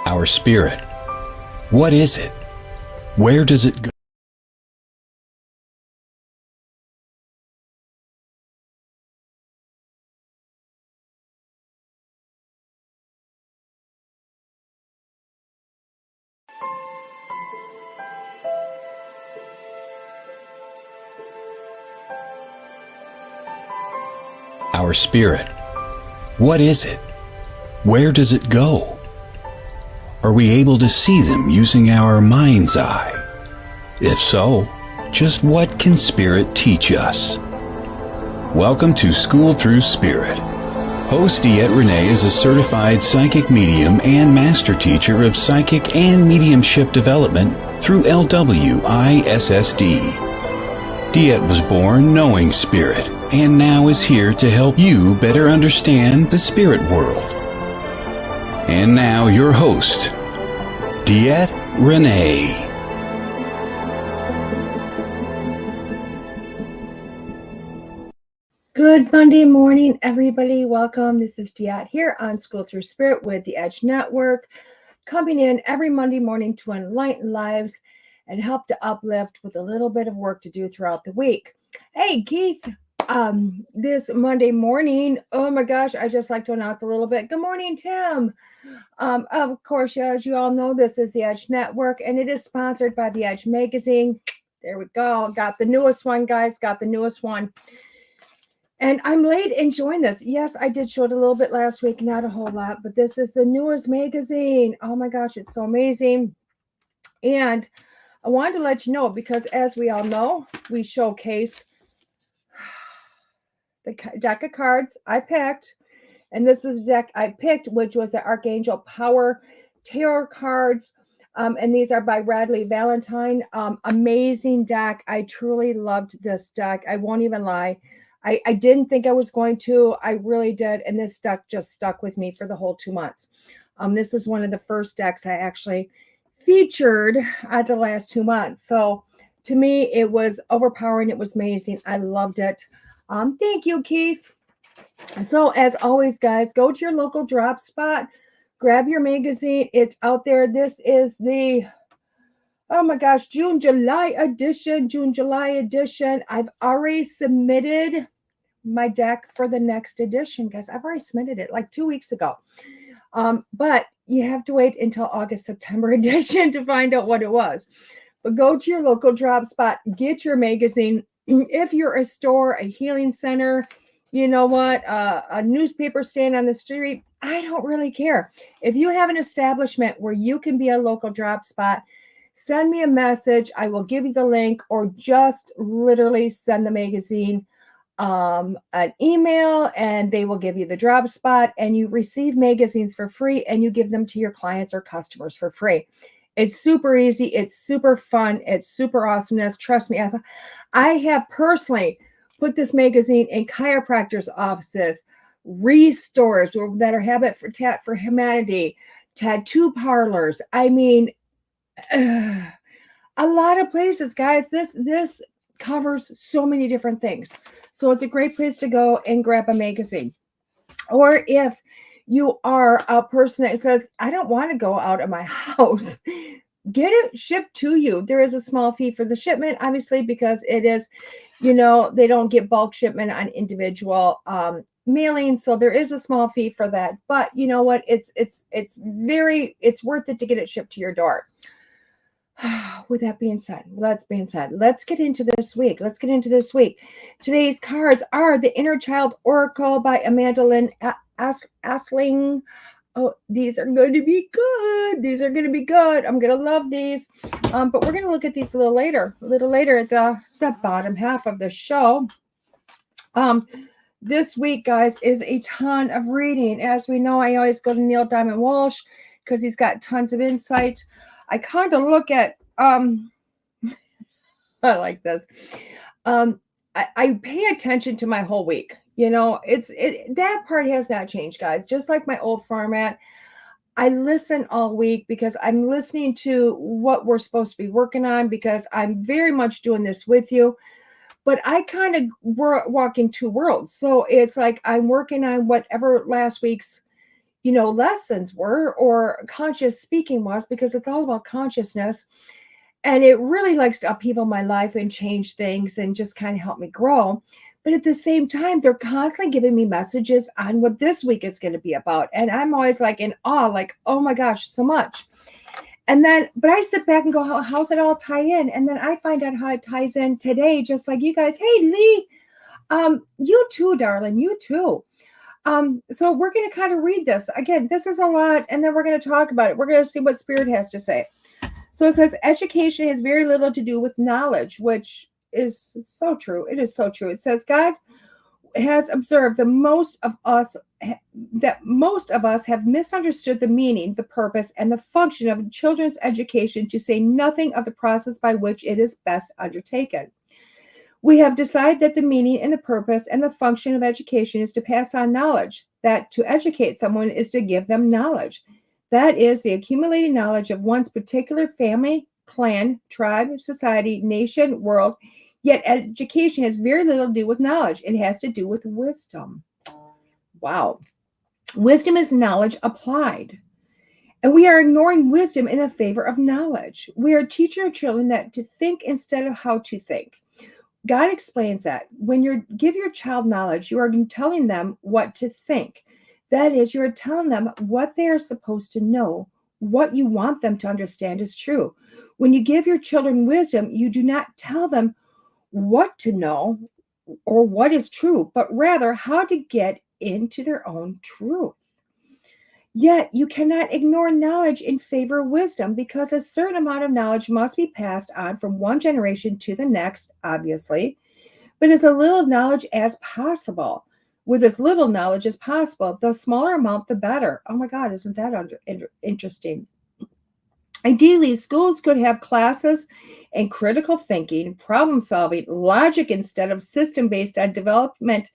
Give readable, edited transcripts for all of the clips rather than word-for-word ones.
Our spirit. What is it? Where does it go? Our spirit. What is it? Where does it go? Are we able to see them using our mind's eye? If so, just what can spirit teach us? Welcome to School Through Spirit. Host DeEtte is a certified psychic medium and master teacher of psychic and mediumship development through LWISSD. DeEtte was born knowing spirit and now is here to help you better understand the spirit world. And now your host, DeEtte Renee. Good Monday morning, everybody. Welcome. This is DeEtte here on School Through Spirit with the Edge Network, coming in every Monday morning to enlighten lives and help to uplift with a little bit of work to do throughout the week. Hey, Keith, this Monday morning, oh my gosh, I just like to announce a little bit. Good morning, Tim. Of course, as you all know, this is the Edge Network, and it is sponsored by the Edge Magazine. There we go. Got the newest one, guys. Got the newest one. And I'm late enjoying this. Yes, I did show it a little bit last week, not a whole lot, but this is the newest magazine. Oh my gosh, it's so amazing. And I wanted to let you know, because as we all know, we showcase the deck of cards I picked. And this is the deck I picked, which was the Archangel Power Tarot cards. And these are by Radley Valentine. Amazing deck. I truly loved this deck. I won't even lie. I didn't think I was going to. I really did. And this deck just stuck with me for the whole 2 months. This is one of the first decks I actually featured at the last 2 months. So to me, it was overpowering. It was amazing. I loved it. Thank you, Keith. So as always, guys, go to your local drop spot, grab your magazine. It's out there. This is the, oh my gosh, June-July edition. I've already submitted my deck for the next edition, guys. I've already submitted it like 2 weeks ago. But you have to wait until August, September edition to find out what it was. But go to your local drop spot, get your magazine. If you're a store, a healing center, you know what, a newspaper stand on the street, I don't really care. If you have an establishment where you can be a local drop spot, send me a message. I will give you the link, or just literally send the magazine an email, and they will give you the drop spot, and you receive magazines for free, and you give them to your clients or customers for free. It's super easy. It's super fun. It's super awesomeness. Trust me, I have personally put this magazine in chiropractors' offices, restores that are Habitat for Humanity, tattoo parlors. I mean, a lot of places, guys. This covers so many different things. So it's a great place to go and grab a magazine. Or if you are a person that says, I don't want to go out of my house, get it shipped to you. There is a small fee for the shipment, obviously, because it is, you know, they don't get bulk shipment on individual mailing. So there is a small fee for that. But you know what? It's worth it to get it shipped to your door. With that being said, let's get into this week. Today's cards are the Inner Child Oracle by Amanda Lynn Asling. Oh, these are going to be good. I'm going to love these. But we're going to look at these a little later at the bottom half of the show. This week, guys, is a ton of reading. As we know, I always go to Neil Diamond Walsh because he's got tons of insight. I kind of look at, I like this. I pay attention to my whole week. You know, that part has not changed, guys. Just like my old format, I listen all week because I'm listening to what we're supposed to be working on, because I'm very much doing this with you. But I kind of walk in two worlds. So it's like I'm working on whatever last week's, lessons were or conscious speaking was, because it's all about consciousness. And it really likes to upheaval my life and change things and just kind of help me grow. But at the same time, they're constantly giving me messages on what this week is going to be about. And I'm always like in awe, like, oh my gosh, so much. And then, but I sit back and go, how's it all tie in? And then I find out how it ties in today, just like you guys. Hey, Lee, you too, darling, you too. So we're going to kind of read this. Again, this is a lot, and then we're going to talk about it. We're going to see what Spirit has to say. So it says, education has very little to do with knowledge, which is so true. It is so true. It says, God has observed that most of us have misunderstood the meaning, the purpose, and the function of children's education, to say nothing of the process by which it is best undertaken. We have decided that the meaning and the purpose and the function of education is to pass on knowledge, that to educate someone is to give them knowledge. That is the accumulated knowledge of one's particular family, clan, tribe, society, nation, world. Yet education has very little to do with knowledge. It has to do with wisdom. Wow. Wisdom is knowledge applied. And we are ignoring wisdom in the favor of knowledge. We are teaching our children that to think instead of how to think. God explains that when you give your child knowledge, you are telling them what to think. That is, you are telling them what they are supposed to know, what you want them to understand is true. When you give your children wisdom, you do not tell them what to know or what is true, but rather how to get into their own truth. Yet you cannot ignore knowledge in favor of wisdom, because a certain amount of knowledge must be passed on from one generation to the next, obviously, but as little knowledge as possible. With as little knowledge as possible, the smaller amount, the better. Oh my God, isn't that interesting? Ideally, schools could have classes in critical thinking, problem solving, logic, instead of system based on development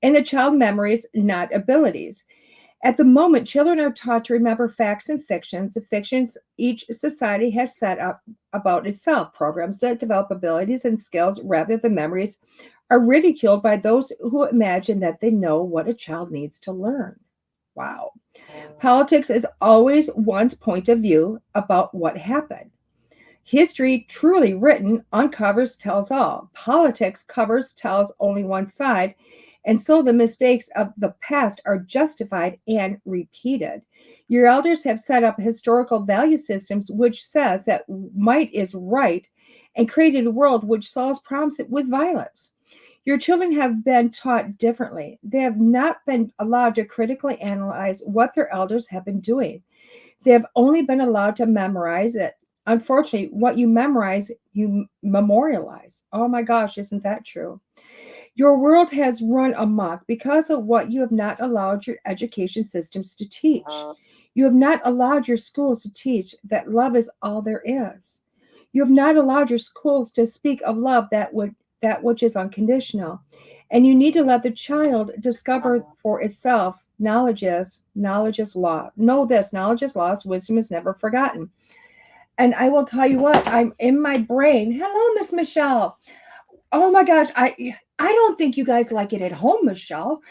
in the child memories, not abilities. At the moment, children are taught to remember facts and fictions. The fictions each society has set up about itself, programs that develop abilities and skills rather than memories, are ridiculed by those who imagine that they know what a child needs to learn. Wow. Politics is always one's point of view about what happened. History, truly written, uncovers, tells all. Politics covers, tells only one side. And so the mistakes of the past are justified and repeated. Your elders have set up historical value systems which says that might is right, and created a world which solves problems with violence. Your children have been taught differently. They have not been allowed to critically analyze what their elders have been doing. They have only been allowed to memorize it. Unfortunately, what you memorize, you memorialize. Oh my gosh, isn't that true? Your world has run amok because of what you have not allowed your education systems to teach. You have not allowed your schools to teach that love is all there is. You have not allowed your schools to speak of love, that which is unconditional. And you need to let the child discover for itself. Knowledge is law. Know this, knowledge is lost, wisdom is never forgotten. And I will tell you what, I'm in my brain. Hello, Miss Michelle. Oh my gosh, I don't think you guys like it at home, Michelle.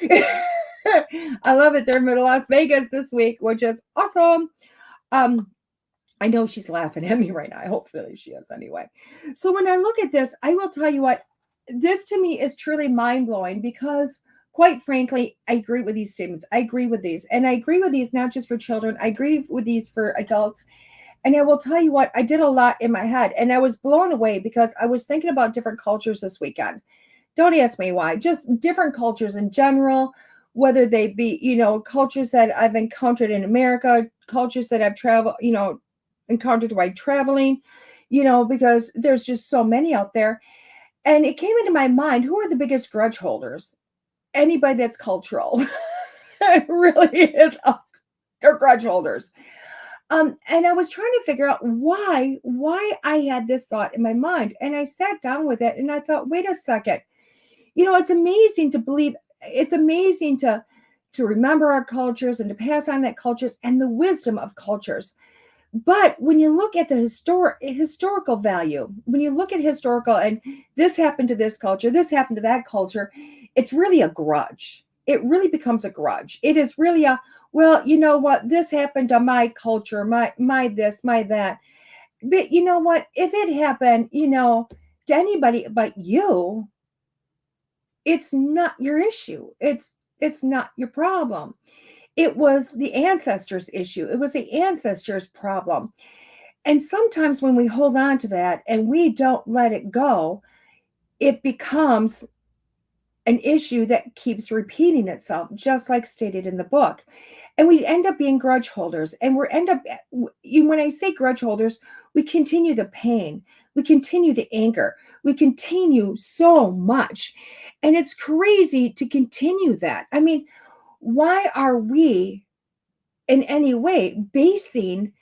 I love it. They're in Las Vegas this week, which is awesome. I know she's laughing at me right now. Hopefully she is anyway. So when I look at this, I will tell you what, this to me is truly mind-blowing, because quite frankly, I agree with these statements. I agree with these. And I agree with these not just for children. I agree with these for adults. And I will tell you what, I did a lot in my head, and I was blown away because I was thinking about different cultures this weekend. Don't ask me why, just different cultures in general, whether they be, cultures that I've encountered in America, cultures that I've traveled, encountered while traveling, because there's just so many out there. And it came into my mind, who are the biggest grudge holders? Anybody that's cultural. It really is. They're grudge holders. And I was trying to figure out why I had this thought in my mind. And I sat down with it and I thought, wait a second. It's amazing to believe, it's amazing to remember our cultures and to pass on that cultures and the wisdom of cultures. But when you look at the historical value, when you look at historical, and this happened to this culture, this happened to that culture, it's really a grudge. it really becomes a grudge. It is really a, well, you know what, this happened to my culture, my this, my that. But you know what, if it happened, to anybody but you, it's not your issue. It's not your problem. It was the ancestors' issue. It was the ancestors' problem. And sometimes when we hold on to that and we don't let it go, it becomes an issue that keeps repeating itself, just like stated in the book. And we end up being grudge holders. And when I say grudge holders, we continue the pain, we continue the anger, we continue so much. And it's crazy to continue that. I mean, why are we in any way basing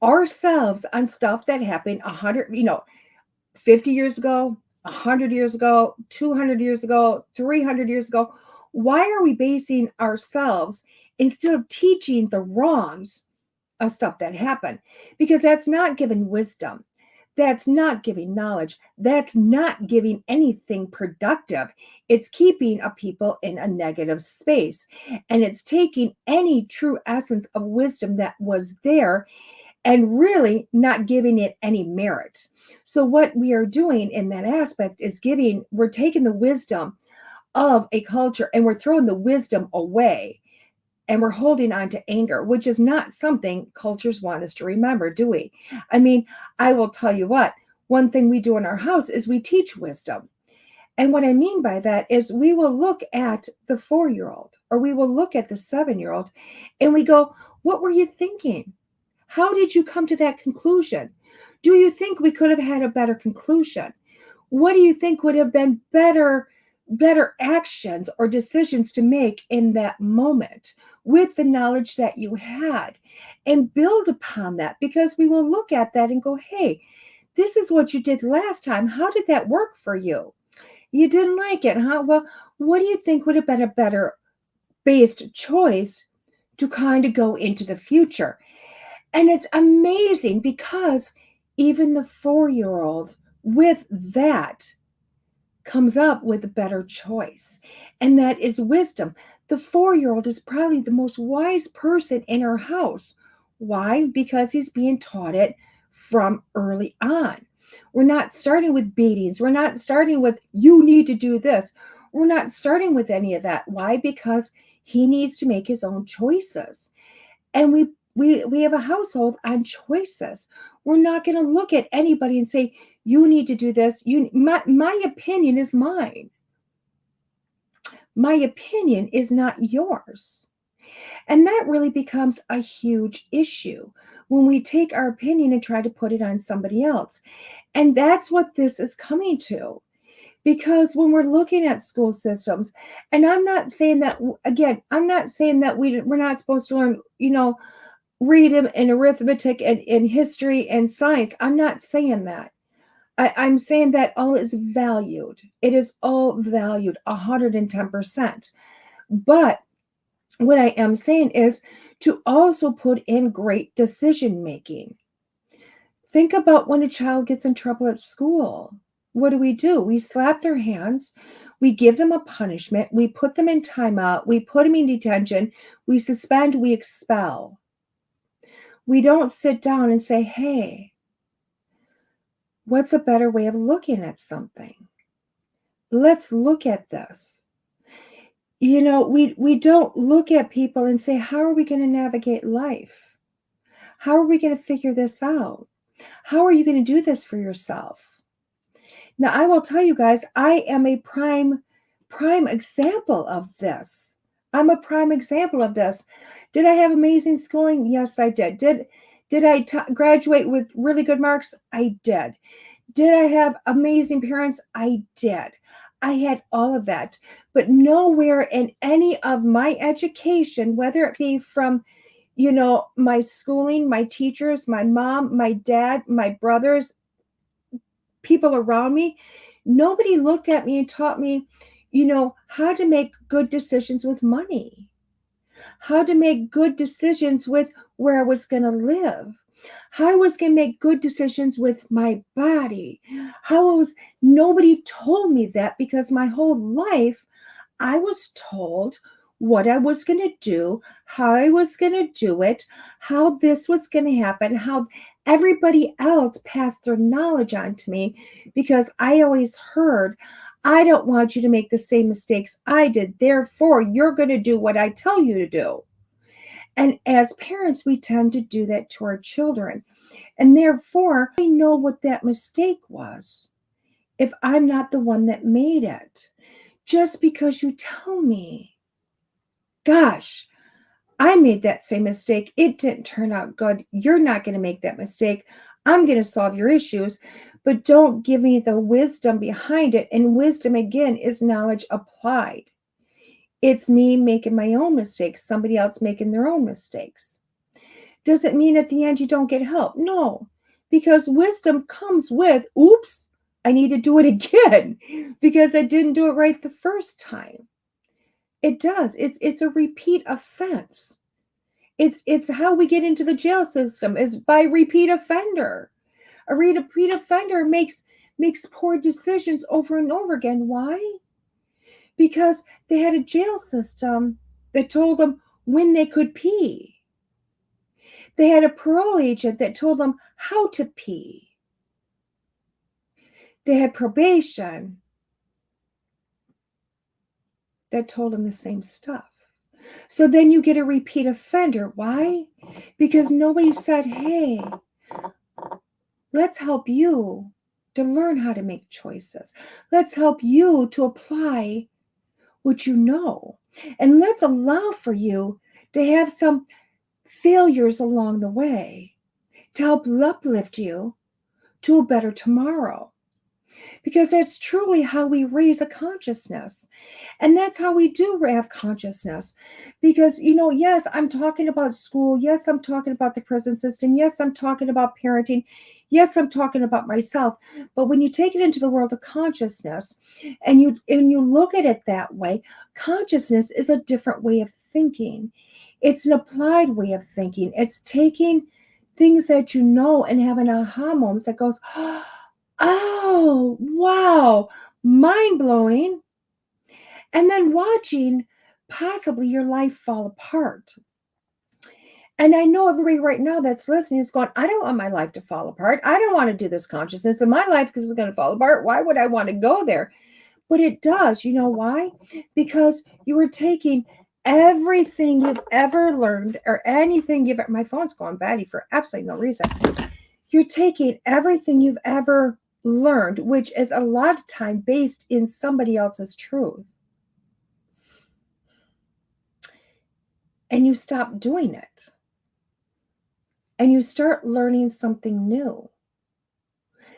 ourselves on stuff that happened 50 years ago, 100 years ago, 200 years ago, 300 years ago? Why are we basing ourselves instead of teaching the wrongs of stuff that happened? Because that's not giving wisdom. That's not giving knowledge. That's not giving anything productive. It's keeping a people in a negative space. And it's taking any true essence of wisdom that was there and really not giving it any merit. So what we are doing in that aspect is we're taking the wisdom of a culture and we're throwing the wisdom away, and we're holding on to anger, which is not something cultures want us to remember, do we? I mean, I will tell you what, one thing we do in our house is we teach wisdom. And what I mean by that is we will look at the 4-year-old or we will look at the 7-year-old and we go, what were you thinking? How did you come to that conclusion? Do you think we could have had a better conclusion? What do you think would have been better actions or decisions to make in that moment with the knowledge that you had? And build upon that, because we will look at that and go, hey, this is what you did last time. How did that work for you? You didn't like it, huh? Well, what do you think would have been a better based choice to kind of go into the future? And it's amazing because even the 4-year-old with that comes up with a better choice. And that is wisdom. The 4-year-old is probably the most wise person in our house. Why? Because he's being taught it from early on. We're not starting with beatings. We're not starting with, you need to do this. We're not starting with any of that. Why? Because he needs to make his own choices. And we have a household on choices. We're not going to look at anybody and say, you need to do this. My opinion is mine. My opinion is not yours. And that really becomes a huge issue when we take our opinion and try to put it on somebody else. And that's what this is coming to. Because when we're looking at school systems, and I'm not saying that, again, I'm not saying that we're not supposed to learn, read in arithmetic and in history and science. I'm not saying that. I'm saying that all is valued. It is all valued 110%. But what I am saying is to also put in great decision making. Think about when a child gets in trouble at school. What do? We slap their hands. We give them a punishment. We put them in timeout. We put them in detention. We suspend. We expel. We don't sit down and say, hey, what's a better way of looking at something? Let's look at this. We don't look at people and say, how are we going to navigate life? How are we going to figure this out? How are you going to do this for yourself? Now, I will tell you guys, I am a prime example of this. I'm a prime example of this. Did I have amazing schooling? Yes, I did. Did I graduate with really good marks? I did. Did I have amazing parents? I did. I had all of that. But nowhere in any of my education, whether it be from, my schooling, my teachers, my mom, my dad, my brothers, people around me, nobody looked at me and taught me, how to make good decisions with money, how to make good decisions with where I was going to live, how I was going to make good decisions with my body. Nobody told me that, because my whole life I was told what I was going to do, how I was going to do it, how this was going to happen, how everybody else passed their knowledge on to me, because I always heard, I don't want you to make the same mistakes I did. Therefore, you're going to do what I tell you to do. And as parents, we tend to do that to our children. And therefore, I know what that mistake was if I'm not the one that made it. Just because you tell me, gosh, I made that same mistake. It didn't turn out good. You're not going to make that mistake. I'm going to solve your issues, but don't give me the wisdom behind it. And wisdom, again, is knowledge applied. It's me making my own mistakes, somebody else making their own mistakes. Does it mean at the end you don't get help? No, because wisdom comes with, oops, I need to do it again because I didn't do it right the first time. It does. It's a repeat offense. It's how we get into the jail system, is by repeat offender. A repeat offender makes poor decisions over and over again. Why? Because they had a jail system that told them when they could pee. They had a parole agent that told them how to pee. They had probation that told them the same stuff. So then you get a repeat offender. Why? Because nobody said, hey, let's help you to learn how to make choices. Let's help you to apply what you know. And let's allow for you to have some failures along the way to help uplift you to a better tomorrow. Because that's truly how we raise a consciousness. And that's how we do have consciousness. Because, yes, I'm talking about school. Yes, I'm talking about the prison system. Yes, I'm talking about parenting. Yes, I'm talking about myself. But when you take it into the world of consciousness and you look at it that way, consciousness is a different way of thinking. It's an applied way of thinking. It's taking things that you know and having aha moments that goes, oh, wow, mind-blowing. And then watching possibly your life fall apart. And I know everybody right now that's listening is going, I don't want my life to fall apart. I don't want to do this consciousness in my life because it's going to fall apart. Why would I want to go there? But it does. You know why? Because you are taking everything you've ever learned or anything my phone's going batty for absolutely no reason. You're taking everything you've ever learned, which is a lot of time based in somebody else's truth. And you stop doing it. And you start learning something new.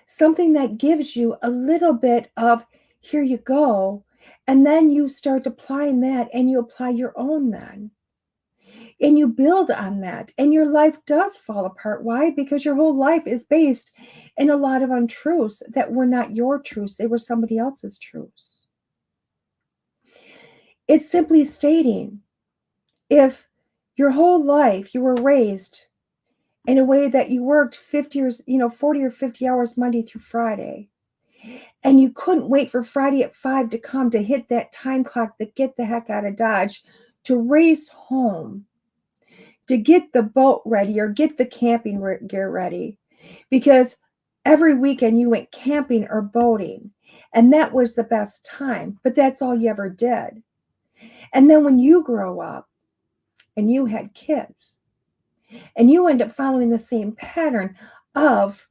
Something that gives you a little bit of, here you go. And then you start applying that and you apply your own then. And you build on that. And your life does fall apart. Why? Because your whole life is based in a lot of untruths that were not your truths. They were somebody else's truths. It's simply stating, if your whole life you were raised in a way that you worked 40 or 50 hours Monday through Friday, and you couldn't wait for Friday at 5 to come to hit that time clock to get the heck out of Dodge, to race home, to get the boat ready or get the camping gear ready, because every weekend you went camping or boating, and that was the best time, but that's all you ever did. And then when you grow up and you had kids and you end up following the same pattern of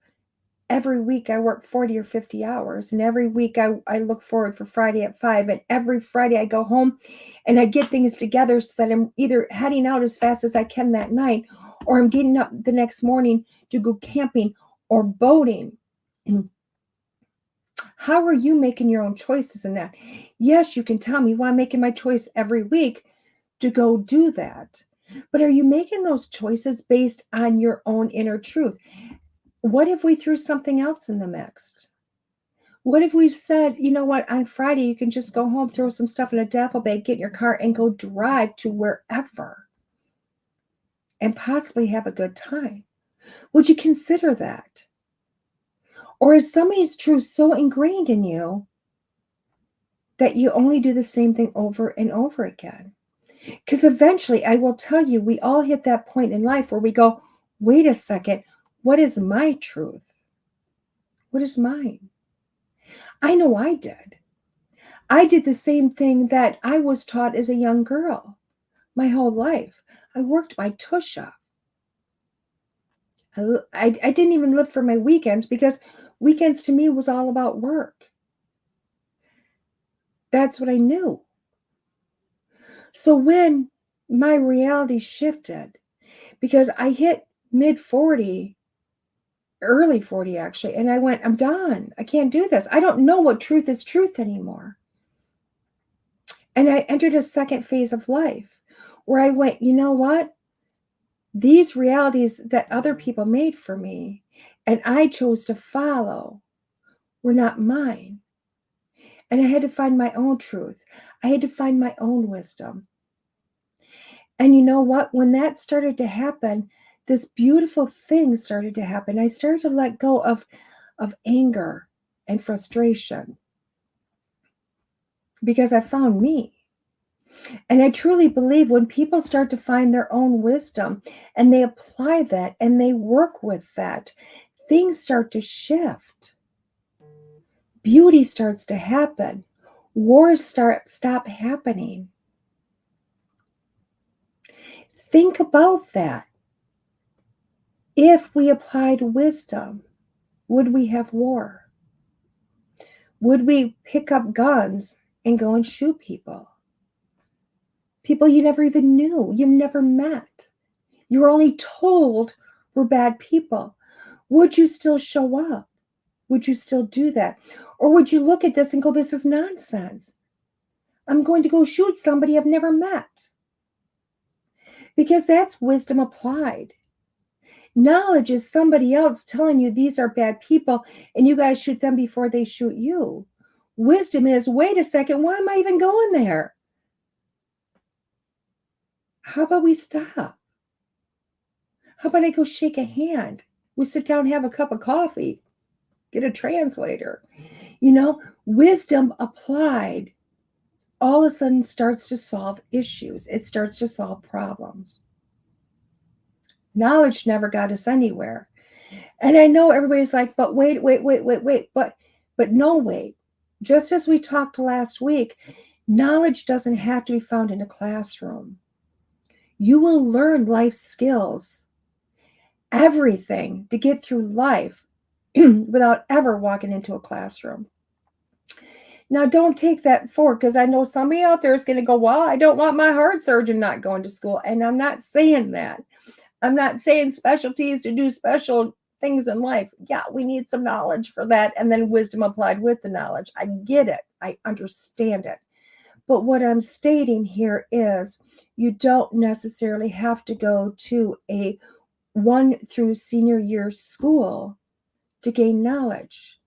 every week I work 40 or 50 hours, and every week I look forward for Friday at 5, and every Friday I go home and I get things together so that I'm either heading out as fast as I can that night, or I'm getting up the next morning to go camping or boating. How are you making your own choices in that? Yes, you can tell me, well, I'm making my choice every week to go do that. But are you making those choices based on your own inner truth? What if we threw something else in the mix? What if we said, you know what, on Friday, you can just go home, throw some stuff in a duffel bag, get in your car, and go drive to wherever and possibly have a good time? Would you consider that? Or is somebody's truth so ingrained in you that you only do the same thing over and over again? Because eventually, I will tell you, we all hit that point in life where we go, wait a second, what is my truth? What is mine? I know I did. I did the same thing that I was taught as a young girl my whole life. I worked my tush off. I didn't even live for my weekends because weekends to me was all about work. That's what I knew. So when my reality shifted, because I hit mid 40, early 40 actually, and I went, I'm done. I can't do this. I don't know what truth is truth anymore. And I entered a second phase of life where I went, you know what? These realities that other people made for me and I chose to follow were not mine. And I had to find my own truth. I had to find my own wisdom. And you know what? When that started to happen, this beautiful thing started to happen. I started to let go of anger and frustration because I found me. And I truly believe when people start to find their own wisdom and they apply that and they work with that, things start to shift. Beauty starts to happen. Wars stop happening. Think about that. If we applied wisdom, would we have war? Would we pick up guns and go and shoot people? People you never even knew, you never met. You were only told were bad people. Would you still show up? Would you still do that? Or would you look at this and go, this is nonsense? I'm going to go shoot somebody I've never met. Because that's wisdom applied. Knowledge is somebody else telling you these are bad people and you got to shoot them before they shoot you. Wisdom is, wait a second, why am I even going there? How about we stop? How about I go shake a hand? We sit down, have a cup of coffee, get a translator. You know, wisdom applied all of a sudden starts to solve issues. It starts to solve problems. Knowledge never got us anywhere. And I know everybody's like, but wait, but no, wait. Just as we talked last week, knowledge doesn't have to be found in a classroom. You will learn life skills, everything to get through life without ever walking into a classroom. Now, don't take that forward because I know somebody out there is going to go, well, I don't want my heart surgeon not going to school. And I'm not saying that. I'm not saying specialties to do special things in life. Yeah, we need some knowledge for that. And then wisdom applied with the knowledge. I get it. I understand it. But what I'm stating here is you don't necessarily have to go to a 1 through senior year school to gain knowledge.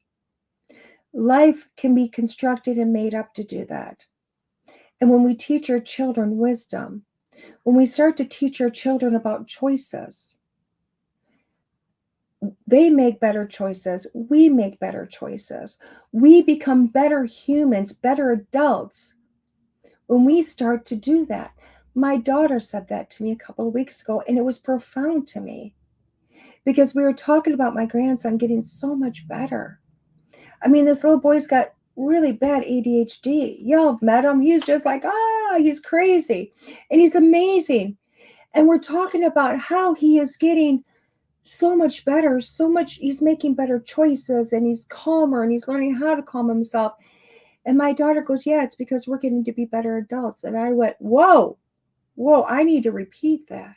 Life can be constructed and made up to do that. And when we teach our children wisdom, when we start to teach our children about choices, they make better choices. We make better choices. We become better humans, better adults when we start to do that. My daughter said that to me a couple of weeks ago, and it was profound to me because we were talking about my grandson getting so much better. I mean, this little boy's got really bad ADHD. Y'all have met him. He's just like, he's crazy. And he's amazing. And we're talking about how he is getting so much better, he's making better choices and he's calmer and he's learning how to calm himself. And my daughter goes, yeah, it's because we're getting to be better adults. And I went, whoa, I need to repeat that.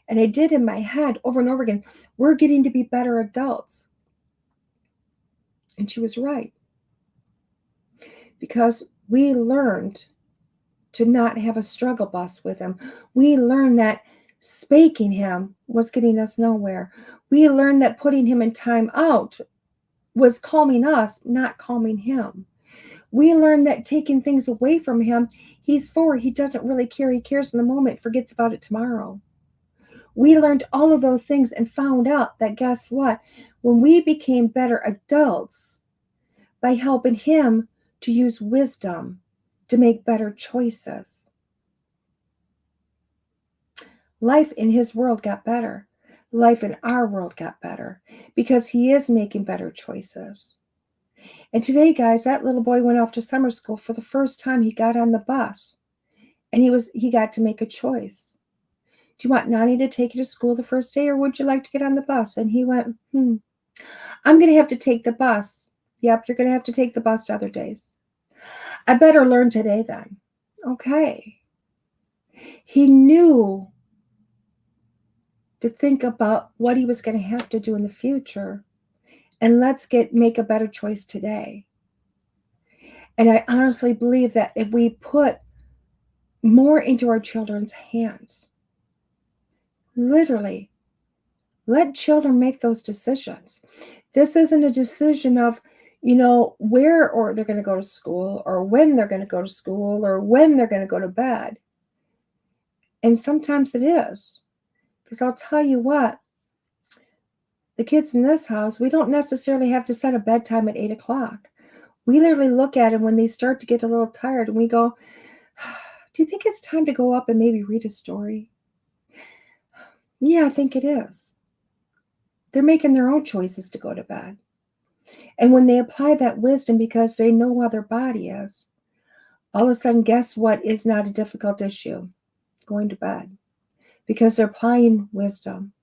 And I did in my head over and over again, we're getting to be better adults. And she was right. Because we learned to not have a struggle bus with him. We learned that spanking him was getting us nowhere. We learned that putting him in time out was calming us, not calming him. We learned that taking things away from him, he's 4, he doesn't really care. He cares in the moment, forgets about it tomorrow. We learned all of those things and found out that guess what? When we became better adults by helping him to use wisdom to make better choices, Life in his world got better. Life in our world got better because he is making better choices. And today, guys, that little boy went off to summer school for the first time. He got on the bus and he got to make a choice. Do you want Nani to take you to school the first day, or would you like to get on the bus? And he went, I'm going to have to take the bus. Yep, you're going to have to take the bus to other days. I better learn today then. Okay. He knew to think about what he was going to have to do in the future, and let's make a better choice today. And I honestly believe that if we put more into our children's hands, literally, let children make those decisions. This isn't a decision of, where or they're going to go to school, or when they're going to go to school, or when they're going to go to bed. And sometimes it is. Because I'll tell you what, the kids in this house, we don't necessarily have to set a bedtime at 8 o'clock. We literally look at them when they start to get a little tired and we go, do you think it's time to go up and maybe read a story? Yeah, I think it is. They're making their own choices to go to bed. And when they apply that wisdom because they know how their body is, all of a sudden, guess what is not a difficult issue? Going to bed. Because they're applying wisdom.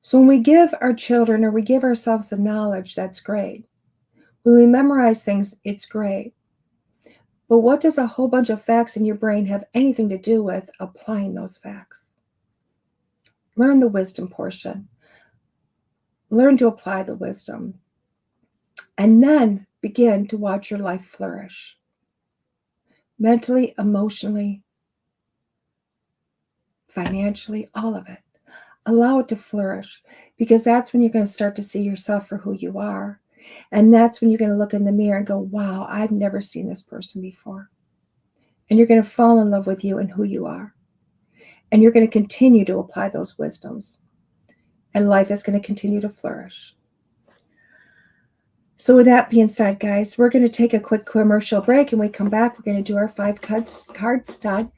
So when we give our children or we give ourselves the knowledge, that's great. When we memorize things, it's great. But what does a whole bunch of facts in your brain have anything to do with applying those facts? Learn the wisdom portion. Learn to apply the wisdom. And then begin to watch your life flourish. Mentally, emotionally, financially, all of it. Allow it to flourish, because that's when you're going to start to see yourself for who you are. And that's when you're going to look in the mirror and go, wow, I've never seen this person before. And you're going to fall in love with you and who you are. And you're going to continue to apply those wisdoms. And life is going to continue to flourish. So with that being said, guys, we're going to take a quick commercial break. And when we come back, we're going to do our 5 card stud.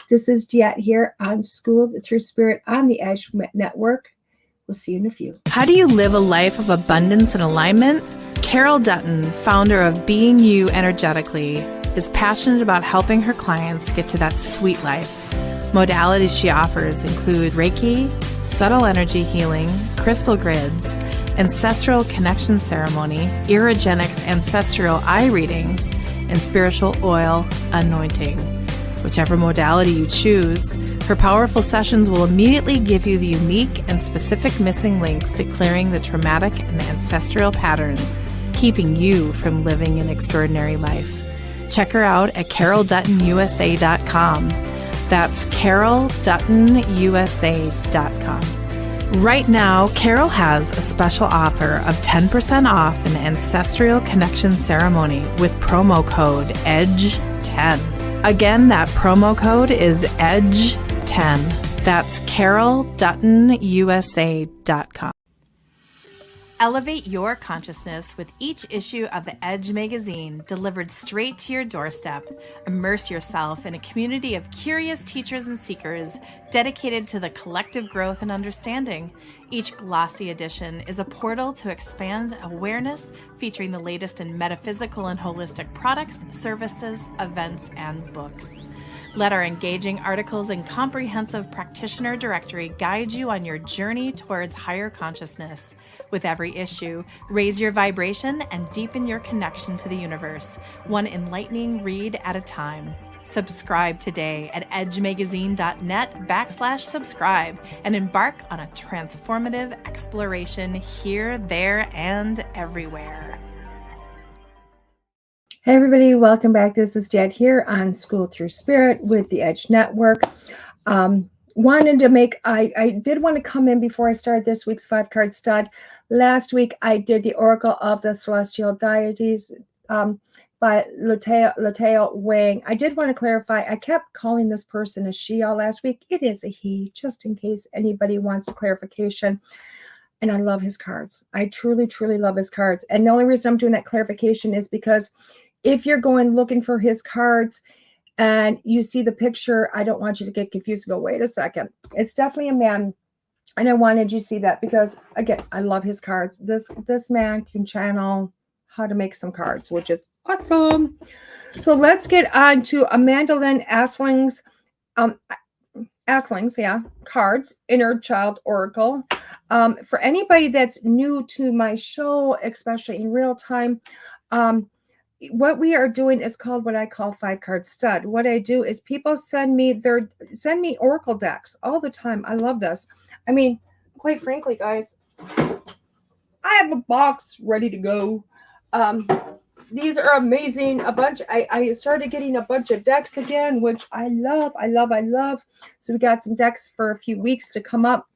This is DeEtte here on School Through Spirit on the Edge Network. We'll see you in a few. How do you live a life of abundance and alignment? Carol Dutton, founder of Being You Energetically, is passionate about helping her clients get to that sweet life. Modalities she offers include Reiki, subtle energy healing, crystal grids, ancestral connection ceremony, Irogenics ancestral eye readings, and spiritual oil anointing. Whichever modality you choose, her powerful sessions will immediately give you the unique and specific missing links to clearing the traumatic and ancestral patterns, keeping you from living an extraordinary life. Check her out at carolduttonusa.com. That's carolduttonusa.com. Right now, Carol has a special offer of 10% off an ancestral connection ceremony with promo code EDGE10. Again, that promo code is EDGE10. That's carolduttonusa.com. Elevate your consciousness with each issue of the Edge magazine delivered straight to your doorstep. Immerse yourself in a community of curious teachers and seekers dedicated to the collective growth and understanding. Each glossy edition is a portal to expand awareness, featuring the latest in metaphysical and holistic products, services, events, and books. Let our engaging articles and comprehensive practitioner directory guide you on your journey towards higher consciousness. With every issue, raise your vibration and deepen your connection to the universe, one enlightening read at a time. Subscribe today at edgemagazine.net/subscribe and embark on a transformative exploration here, there, and everywhere. Hey everybody, welcome back. This is DeEtte here on School Through Spirit with the Edge Network. Wanted to make, I did want to come in before I started this week's 5-card stud. Last week I did the Oracle of the Celestial Deities by Lateo Wang. I did want to clarify, I kept calling this person a she all last week. It is a he, just in case anybody wants a clarification. And I love his cards. I truly, truly love his cards. And the only reason I'm doing that clarification is because if you're going looking for his cards, And you see the picture. I don't want you to get confused and go, wait a second. It's definitely a man. And I wanted you to see that because, again, I love his cards. This man can channel how to make some cards, which is awesome. So let's get on to Amanda Lynn Asling's cards, Inner Child Oracle. For anybody that's new to my show, especially in real time, what we are doing is called what I call 5-card stud. What I do is people send me Oracle decks all the time. I love this. I mean, quite frankly, guys, I have a box ready to go. These are amazing. I started getting a bunch of decks again, which I love. So we got some decks for a few weeks to come up.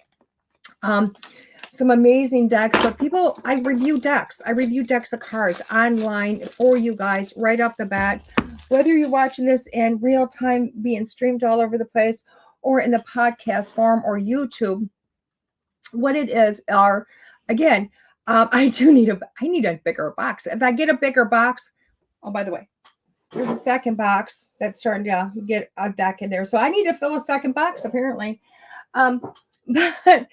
Some amazing decks, but I review decks. I review decks of cards online for you guys right off the bat. Whether you're watching this in real time, being streamed all over the place, or in the podcast form or YouTube, what it is are, again, I need a bigger box. If I get a bigger box, oh, by the way, there's a second box that's starting to get a deck in there. So I need to fill a second box, apparently. But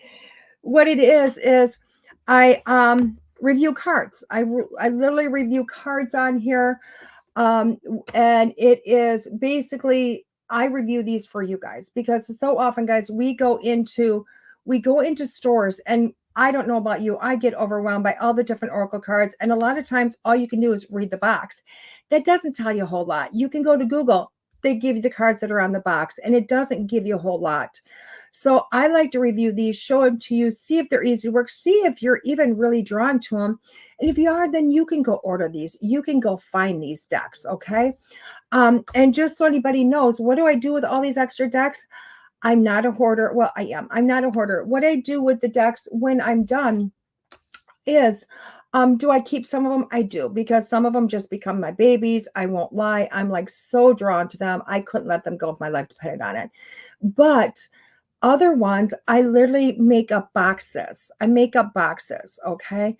what it is I review cards. I literally review cards on here. And it is basically, I review these for you guys because so often, guys, we go into stores, and I don't know about you, I get overwhelmed by all the different Oracle cards. And a lot of times all you can do is read the box. That doesn't tell you a whole lot. You can go to Google. They give you the cards that are on the box, and it doesn't give you a whole lot. So I like to review these, show them to you, see if they're easy to work, see if you're even really drawn to them. And if you are, then you can go order these. You can go find these decks, okay? And just so anybody knows, what do I do with all these extra decks? I'm not a hoarder. Well, I am. I'm not a hoarder. What I do with the decks when I'm done is, do I keep some of them? I do, because some of them just become my babies. I won't lie. I'm like so drawn to them. I couldn't let them go if my life depended on it. But other ones, I literally make up boxes. Okay?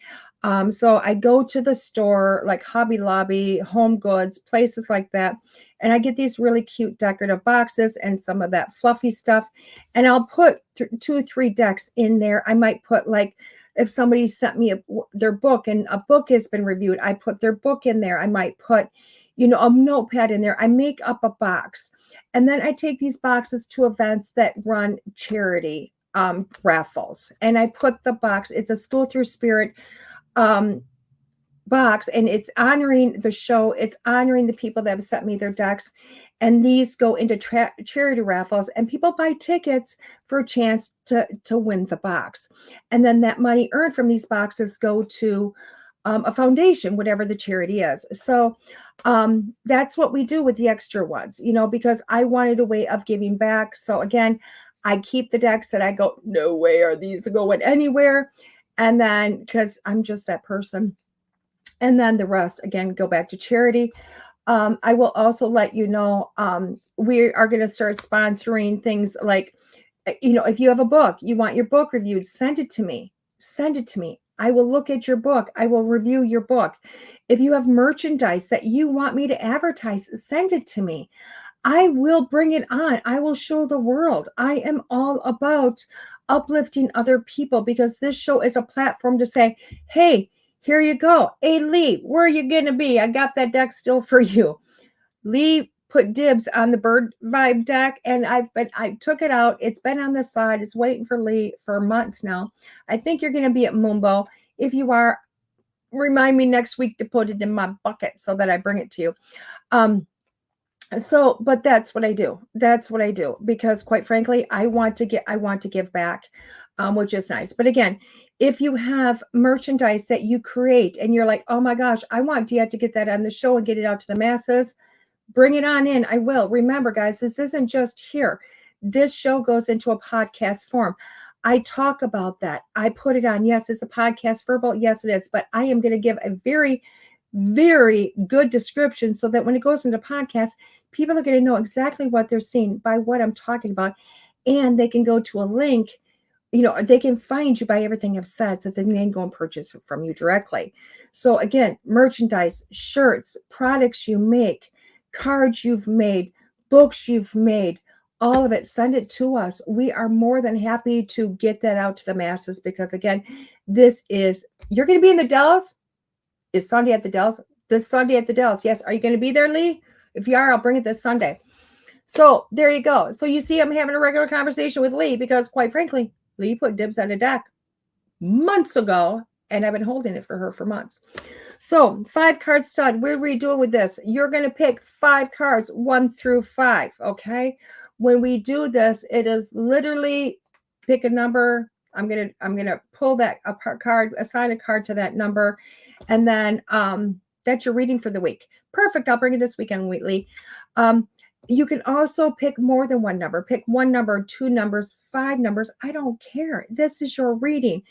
So I go to the store, like Hobby Lobby, Home Goods, places like that, and I get these really cute decorative boxes and some of that fluffy stuff, and I'll put 2 or 3 decks in there. I might put, like, if somebody sent me their book and a book has been reviewed, I put their book in there. I might put, a notepad in there. I make up a box. And then I take these boxes to events that run charity raffles. And I put the box, it's a School Through Spirit box, and it's honoring the show. It's honoring the people that have sent me their decks. And these go into charity raffles, and people buy tickets for a chance to win the box. And then that money earned from these boxes go to a foundation, whatever the charity is. So that's what we do with the extra ones, because I wanted a way of giving back. So again, I keep the decks that I go, no way are these going anywhere. And then, because I'm just that person. And then the rest, again, go back to charity. I will also let you know, we are going to start sponsoring things like, if you have a book, you want your book reviewed, send it to me. I will look at your book. I will review your book. If you have merchandise that you want me to advertise, send it to me. I will bring it on. I will show the world. I am all about uplifting other people, because this show is a platform to say, hey, here you go. Hey, Lee, where are you going to be? I got that deck still for you. Lee put dibs on the Bird Vibe deck, and I took it out. It's been on the side. It's waiting for Lee for months now. I think you're going to be at Mumbo. If you are, remind me next week to put it in my bucket so that I bring it to you. But that's what I do. Because quite frankly, I want to give back, which is nice. But again, if you have merchandise that you create and you're like, oh my gosh, I want DeEtte to get that on the show and get it out to the masses, bring it on in. I will. Remember, guys, this isn't just here. This show goes into a podcast form. I talk about that. I put it on. Yes, it's a podcast verbal. Yes, it is. But I am going to give a very, very good description so that when it goes into podcast, people are going to know exactly what they're seeing by what I'm talking about. And they can go to a link. They can find you by everything I've said, so they can go and purchase from you directly. So again, merchandise, shirts, products you make, cards you've made, books you've made, all of it, send it to us. We are more than happy to get that out to the masses because, again, you're going to be in the Dells. Is Sunday at the Dells? This Sunday at the Dells. Yes. Are you going to be there, Lee? If you are, I'll bring it this Sunday. So there you go. So you see, I'm having a regular conversation with Lee because, quite frankly, Lee put dibs on a deck months ago, and I've been holding it for her for months. So 5-card stud, what are we doing with this? You're going to pick 5 cards, 1 through 5, okay? When we do this, it is literally pick a number. I'm gonna pull that card, assign a card to that number, and then that's your reading for the week. Perfect. I'll bring it this weekend, Wheatley. You can also pick more than one number. Pick 1 number, 2 numbers, 5 numbers. I don't care. This is your reading.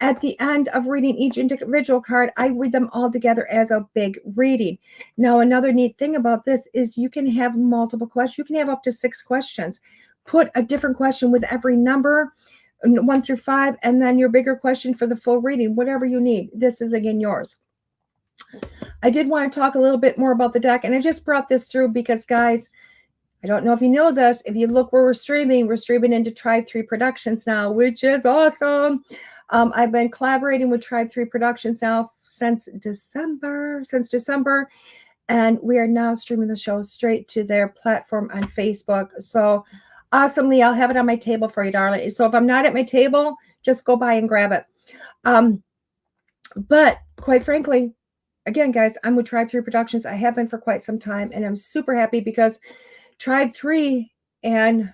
At the end of reading each individual card, I read them all together as a big reading. Now, another neat thing about this is you can have multiple questions. You can have up to 6 questions. Put a different question with every number, 1 through 5, and then your bigger question for the full reading, whatever you need. This is, again, yours. I did want to talk a little bit more about the deck, and I just brought this through because, guys, I don't know if you know this. If you look where we're streaming into Tribe 3 Productions now, which is awesome. I've been collaborating with Tribe 3 Productions now since December, and we are now streaming the show straight to their platform on Facebook. So awesomely, I'll have it on my table for you, darling. So if I'm not at my table, just go by and grab it. But quite frankly, again, guys, I'm with Tribe 3 Productions. I have been for quite some time, and I'm super happy because Tribe 3 and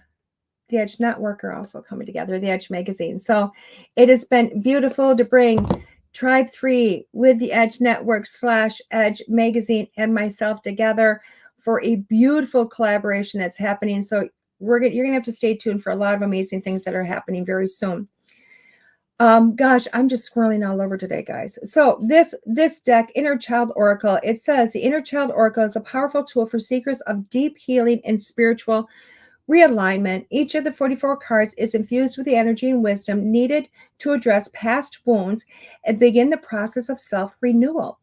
the Edge Network are also coming together, the Edge Magazine. So it has been beautiful to bring Tribe 3 with the Edge Network / Edge Magazine and myself together for a beautiful collaboration that's happening. So you're going to have to stay tuned for a lot of amazing things that are happening very soon. Gosh, I'm just swirling all over today, guys. So this deck, Inner Child Oracle, it says the Inner Child Oracle is a powerful tool for seekers of deep healing and spiritual realignment. Each of the 44 cards is infused with the energy and wisdom needed to address past wounds and begin the process of self-renewal.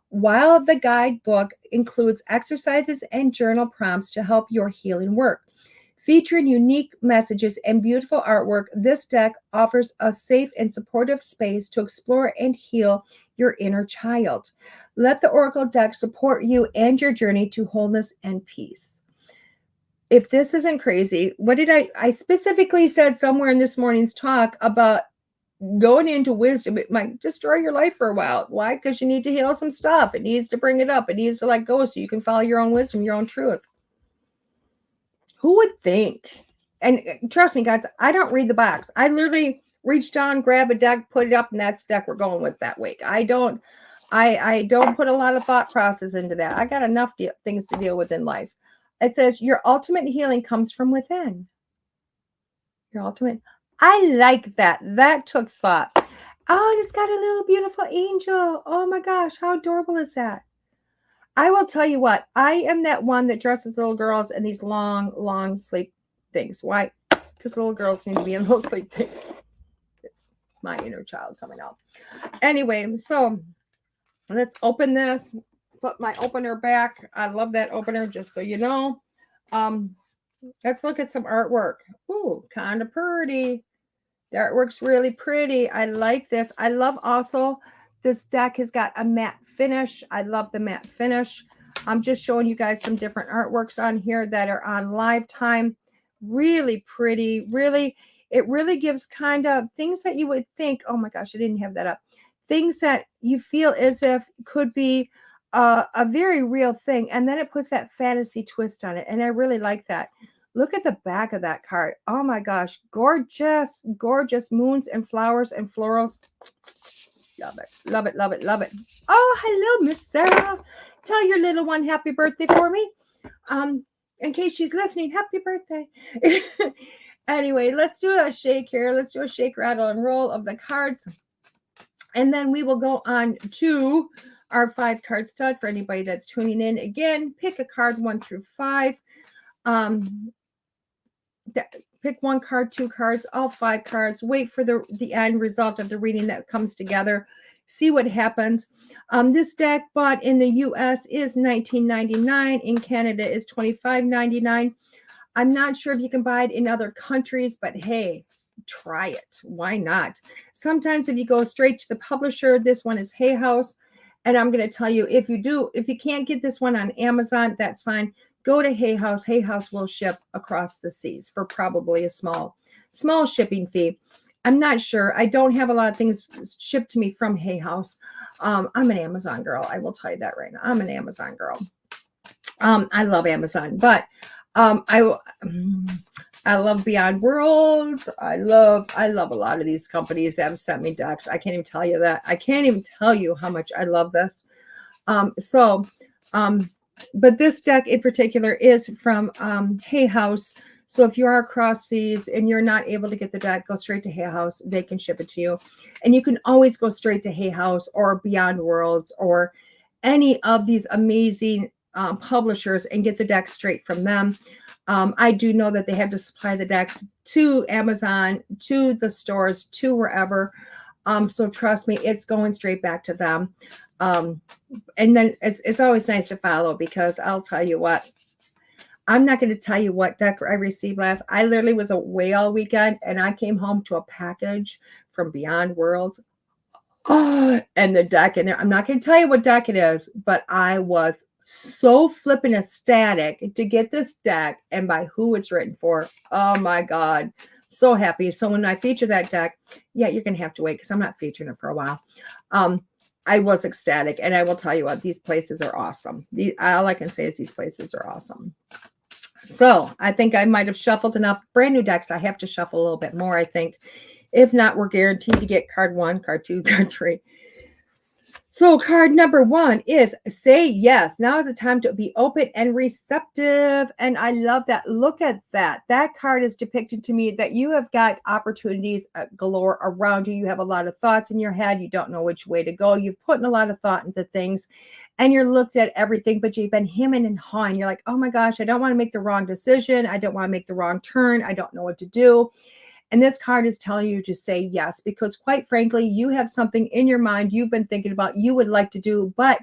While the guidebook includes exercises and journal prompts to help your healing work. Featuring unique messages and beautiful artwork, this deck offers a safe and supportive space to explore and heal your inner child. Let the Oracle deck support you and your journey to wholeness and peace. If this isn't crazy, what did I specifically said somewhere in this morning's talk about going into wisdom. It might destroy your life for a while. Why? Because you need to heal some stuff. It needs to bring it up. It needs to let go so you can follow your own wisdom, your own truth. Who would think? And trust me, guys, I don't read the box. I literally reach down, grab a deck, put it up, and that's the deck we're going with that week. I don't put a lot of thought process into that. I got enough things to deal with in life. It says your ultimate healing comes from within. Your ultimate. I like that. That took thought. Oh, and it's got a little beautiful angel. Oh my gosh, how adorable is that? I will tell you what, I am that one that dresses little girls in these long, long sleep things. Why? Because little girls need to be in those sleep things. It's my inner child coming out. Anyway, so let's open this. Put my opener back. I love that opener, just so you know. Let's look at some artwork. Ooh, kind of pretty. The artwork's really pretty. I like this. I love also this deck has got a matte finish. I love the matte finish. I'm just showing you guys some different artworks on here that are on Lifetime. Really pretty. Really, it really gives kind of things that you would think, oh my gosh, I didn't have that up. Things that you feel as if could be a very real thing. And then it puts that fantasy twist on it. And I really like that. Look at the back of that card. Oh my gosh. Gorgeous, gorgeous moons and flowers and florals. Love it. Love it. Love it. Love it. Oh, hello, Miss Sarah. Tell your little one happy birthday for me. In case she's listening, happy birthday. Anyway, let's do a shake here. Let's do a shake, rattle, and roll of the cards. And then we will go on to our 5-card stud for anybody that's tuning in. Again, pick a card 1 through 5. Pick 1 card, 2 cards, all 5 cards. Wait for the end result of the reading that comes together. See what happens. This deck bought in the U.S. is $19.99. In Canada is $25.99. I'm not sure if you can buy it in other countries, but hey, try it. Why not? Sometimes if you go straight to the publisher, this one is HAyHouse. And I'm going to tell you, if you can't get this one on Amazon, that's fine. Go to HAyHouse. HAyHouse will ship across the seas for probably a small shipping fee. I'm not sure. I don't have a lot of things shipped to me from HAyHouse. I'm an Amazon girl. I will tell you that right now. I'm an Amazon girl. I love Amazon, but I love Beyond Worlds. I love a lot of these companies that have sent me decks. I can't even tell you that. I can't even tell you how much I love this. But this deck in particular is from HAyHouse. So if you are across seas and you're not able to get the deck, go straight to HAyHouse. They can ship it to you. And you can always go straight to HAyHouse or Beyond Worlds or any of these amazing publishers and get the deck straight from them. I do know that they have to supply the decks to Amazon, to the stores, to wherever. So trust me, it's going straight back to them. And then it's always nice to follow, because I'll tell you what, I'm not going to tell you what deck I received last. I literally was away all weekend and I came home to a package from Beyond Worlds. Oh, and the deck in there. I'm not going to tell you what deck it is, but I was so flipping ecstatic to get this deck and by who it's written for. Oh my God. So happy. So when I feature that deck, yeah, you're going to have to wait because I'm not featuring it for a while. I was ecstatic, and I will tell you what, these places are awesome. All I can say is these places are awesome. So I think I might have shuffled enough brand new decks. I have to shuffle a little bit more, I think. If not, we're guaranteed to get card 1, card 2, card 3. So card number 1 is say yes. Now is the time to be open and receptive. And I love that. Look at that. That card is depicting to me that you have got opportunities galore around you. You have a lot of thoughts in your head. You don't know which way to go. You've put in a lot of thought into things and you're looked at everything, but you've been hemming and hawing. You're like, oh my gosh, I don't want to make the wrong decision. I don't want to make the wrong turn. I don't know what to do. And this card is telling you to say yes, because quite frankly, you have something in your mind you've been thinking about you would like to do, but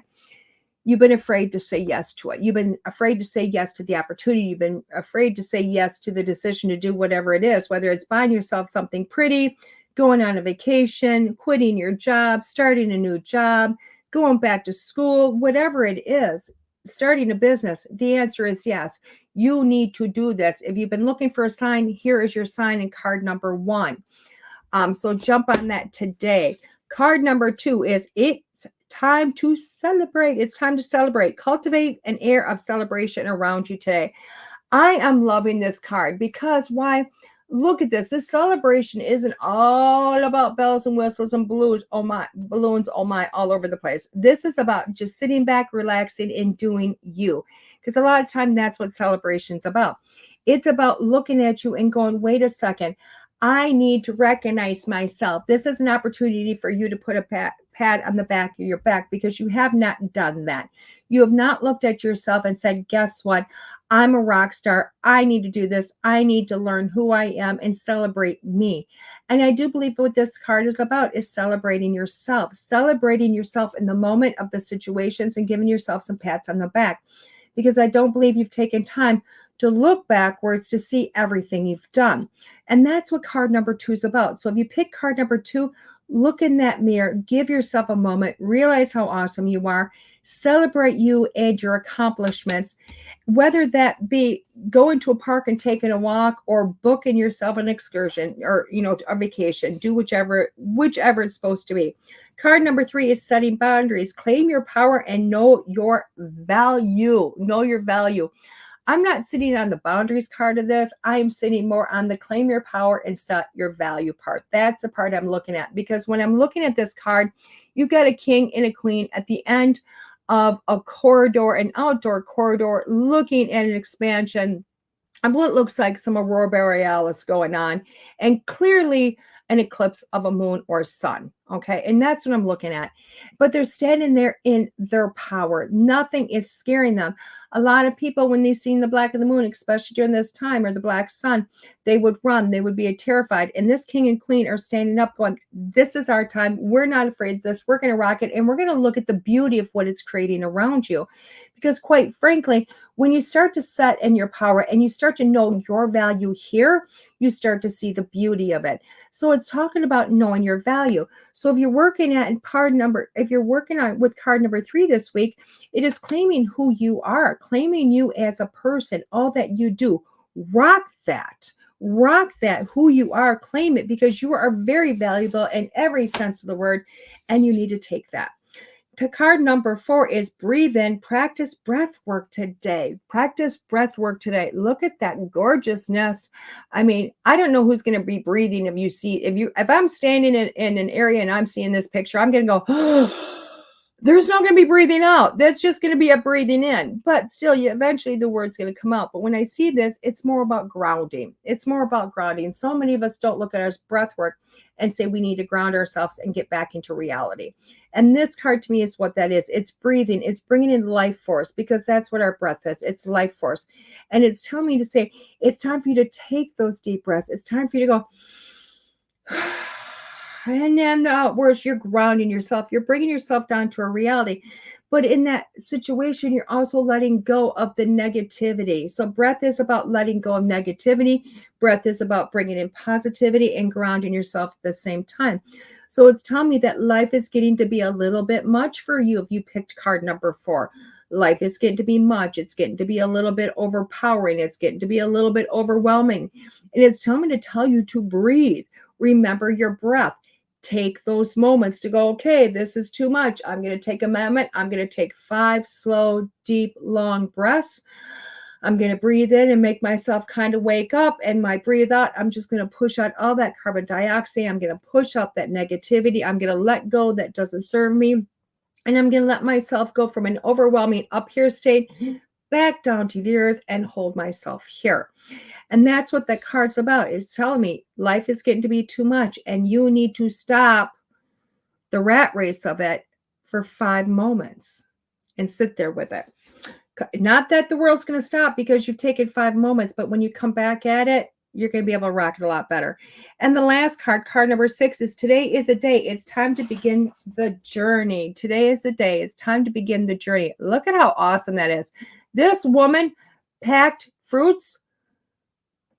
you've been afraid to say yes to it. You've been afraid to say yes to the opportunity. You've been afraid to say yes to the decision to do whatever it is, whether it's buying yourself something pretty, going on a vacation, quitting your job, starting a new job, going back to school, whatever it is, starting a business. The answer is yes. You need to do this. If you've been looking for a sign, here is your sign in card number 1. So jump on that today. Card number 2 is it's time to celebrate. It's time to celebrate. Cultivate an air of celebration around you today. I am loving this card because why? Look at this. This celebration isn't all about bells and whistles and balloons, oh my, all over the place. This is about just sitting back, relaxing, and doing you. Because a lot of time that's what celebration's about. It's about looking at you and going, wait a second, I need to recognize myself. This is an opportunity for you to put a pat on the back of your back because you have not done that. You have not looked at yourself and said, guess what? I'm a rock star. I need to do this. I need to learn who I am and celebrate me. And I do believe what this card is about is celebrating yourself in the moment of the situations and giving yourself some pats on the back. Because I don't believe you've taken time to look backwards to see everything you've done. And that's what card number 2 is about. So if you pick card number 2, look in that mirror, give yourself a moment, realize how awesome you are, celebrate you and your accomplishments, whether that be going to a park and taking a walk or booking yourself an excursion or, a vacation, do whichever it's supposed to be. Card number 3 is setting boundaries. Claim your power and know your value. Know your value. I'm not sitting on the boundaries card of this. I am sitting more on the claim your power and set your value part. That's the part I'm looking at, because when I'm looking at this card, you've got a king and a queen at the end of a corridor, an outdoor corridor, looking at an expansion of what looks like some aurora borealis going on, and clearly an eclipse of a moon or sun. Okay. And that's what I'm looking at. But they're standing there in their power. Nothing is scaring them. A lot of people, when they seen the black of the moon, especially during this time, or the black sun, they would run. They would be terrified. And this king and queen are standing up going, this is our time. We're not afraid of this. We're going to rock it. And we're going to look at the beauty of what it's creating around you. Because quite frankly, when you start to set in your power and you start to know your value here, you start to see the beauty of it. So it's talking about knowing your value. So if you're working with card number 3 this week, it is claiming who you are, claiming you as a person, all that you do. Rock that, who you are, claim it, because you are very valuable in every sense of the word, and you need to take that. Card number 4 is breathe in, practice breath work today. Practice breath work today. Look at that gorgeousness. I mean, I don't know who's going to be breathing. If I'm standing in an area and I'm seeing this picture, I'm going to go, there's not going to be breathing out. That's just going to be a breathing in. But still, eventually the word's going to come out. But when I see this, it's more about grounding. It's more about grounding. So many of us don't look at our breath work and say we need to ground ourselves and get back into reality. And this card to me is what that is. It's breathing. It's bringing in life force, because that's what our breath is. It's life force. And it's telling me to say, it's time for you to take those deep breaths. It's time for you to go, and then the outwards, you're grounding yourself. You're bringing yourself down to a reality. But in that situation, you're also letting go of the negativity. So breath is about letting go of negativity. Breath is about bringing in positivity and grounding yourself at the same time. So it's telling me that life is getting to be a little bit much for you if you picked card number 4. Life is getting to be much. It's getting to be a little bit overpowering. It's getting to be a little bit overwhelming. And it's telling me to tell you to breathe. Remember your breath. Take those moments to go, okay, this is too much. I'm going to take a moment. I'm going to take 5 slow, deep, long breaths. I'm going to breathe in and make myself kind of wake up. And my breathe out, I'm just going to push out all that carbon dioxide. I'm going to push out that negativity. I'm going to let go that doesn't serve me. And I'm going to let myself go from an overwhelming up here state back down to the earth and hold myself here. And that's what that card's about. It's telling me life is getting to be too much, and you need to stop the rat race of it for 5 moments and sit there with it. Not that the world's going to stop because you've taken 5 moments, but when you come back at it, you're going to be able to rock it a lot better. And the last card number 6, is today is a day. It's time to begin the journey. Today is the day. It's time to begin the journey. Look at how awesome that is. This woman packed fruits.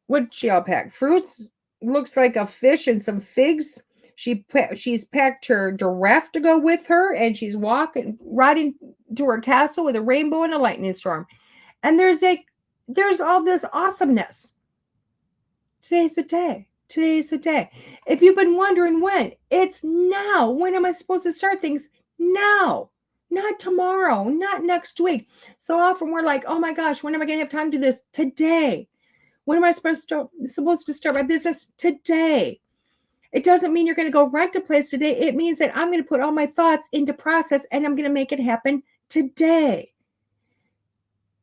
What did she all pack? Fruits. Looks like a fish and some figs. She's packed her giraffe to go with her, and she's riding to her castle with a rainbow and a lightning storm. And there's all this awesomeness. Today's the day. Today's the day. If you've been wondering when, it's now. When am I supposed to start things? Now. Not tomorrow, not next week. So often we're like, oh my gosh, when am I going to have time to do this? Today. When am I supposed to start my business? Today. It doesn't mean you're going to go rent a place today. It means that I'm going to put all my thoughts into process, and I'm going to make it happen today.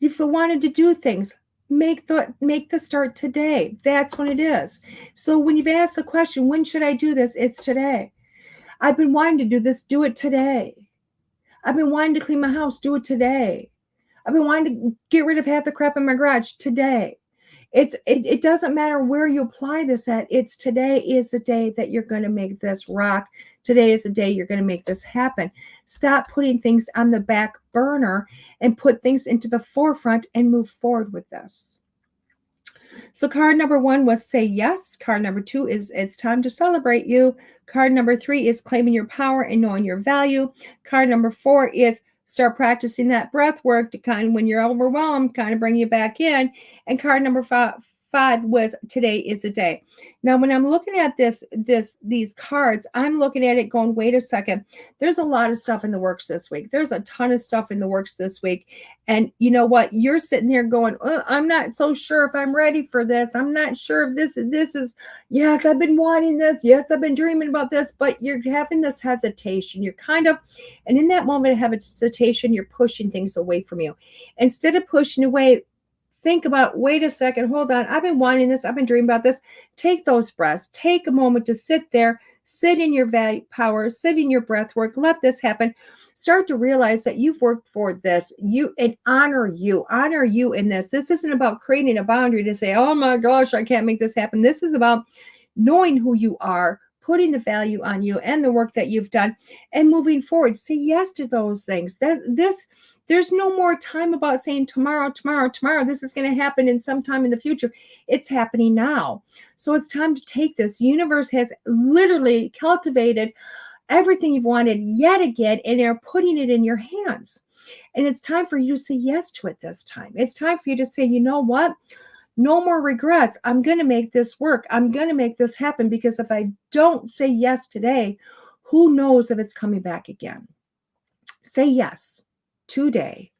If you wanted to do things, make the start today. That's when it is. So when you've asked the question, when should I do this? It's today. I've been wanting to do this. Do it today. I've been wanting to clean my house. Do it today. I've been wanting to get rid of half the crap in my garage. Today. It doesn't matter where you apply this at. It's today is the day that you're going to make this rock. Today is the day you're going to make this happen. Stop putting things on the back burner and put things into the forefront and move forward with this. So card number 1 was say yes. Card number 2 is it's time to celebrate you. Card number 3 is claiming your power and knowing your value. Card number 4 is start practicing that breath work to kind of, when you're overwhelmed, kind of bring you back in. And card number 5 was today is the day. Now, when I'm looking at these cards, I'm looking at it going, wait a second. There's a lot of stuff in the works this week. There's a ton of stuff in the works this week. And you know what? You're sitting there going, I'm not so sure if I'm ready for this. I'm not sure if this is, yes, I've been wanting this. Yes, I've been dreaming about this, but you're having this hesitation. You're kind of, and in that moment of hesitation, you're pushing things away from you. Instead of pushing away, think about, wait a second, hold on. I've been wanting this. I've been dreaming about this. Take those breaths. Take a moment to sit there. Sit in your value power, sit in your breath work, let this happen. Start to realize that you've worked for this, and honor you in this. This isn't about creating a boundary to say, oh my gosh, I can't make this happen. This is about knowing who you are, putting the value on you and the work that you've done, and moving forward. Say yes to those things. There's no more time about saying tomorrow. This is going to happen in some time in the future. It's happening now. So it's time to take this. The universe has literally cultivated everything you've wanted yet again, and they're putting it in your hands. And it's time for you to say yes to it this time. It's time for you to say, you know what? No more regrets. I'm going to make this work. I'm going to make this happen, because if I don't say yes today, who knows if it's coming back again? Say yes today.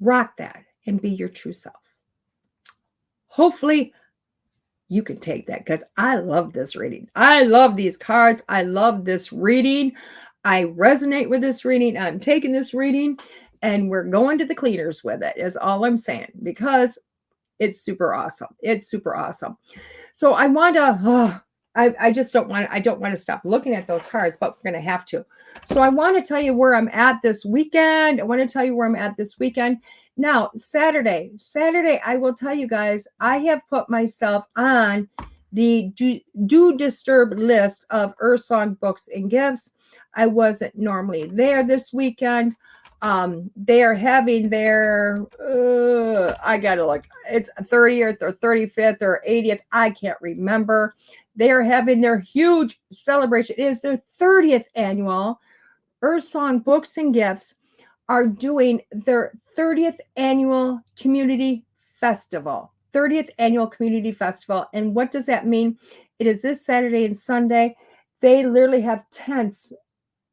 Rock that and be your true self. Hopefully you can take that, because I love this reading. I love these cards. I love this reading. I resonate with this reading. I'm taking this reading and we're going to the cleaners with it, is all I'm saying, because it's super awesome. It's super awesome. So I want to, I don't want to stop looking at those cards, but we're going to have to. So I want to tell you where I'm at this weekend. Now, Saturday, I will tell you guys, I have put myself on the do disturb list of Earth Song books and gifts. I wasn't normally there this weekend. They are having their, I gotta look, it's 30th or 35th or 80th. I can't remember. They are having their huge celebration. It is their 30th annual Earth Song Books and Gifts are doing their 30th annual community festival. 30th annual community festival. And what does that mean? It is this Saturday and Sunday. They literally have tents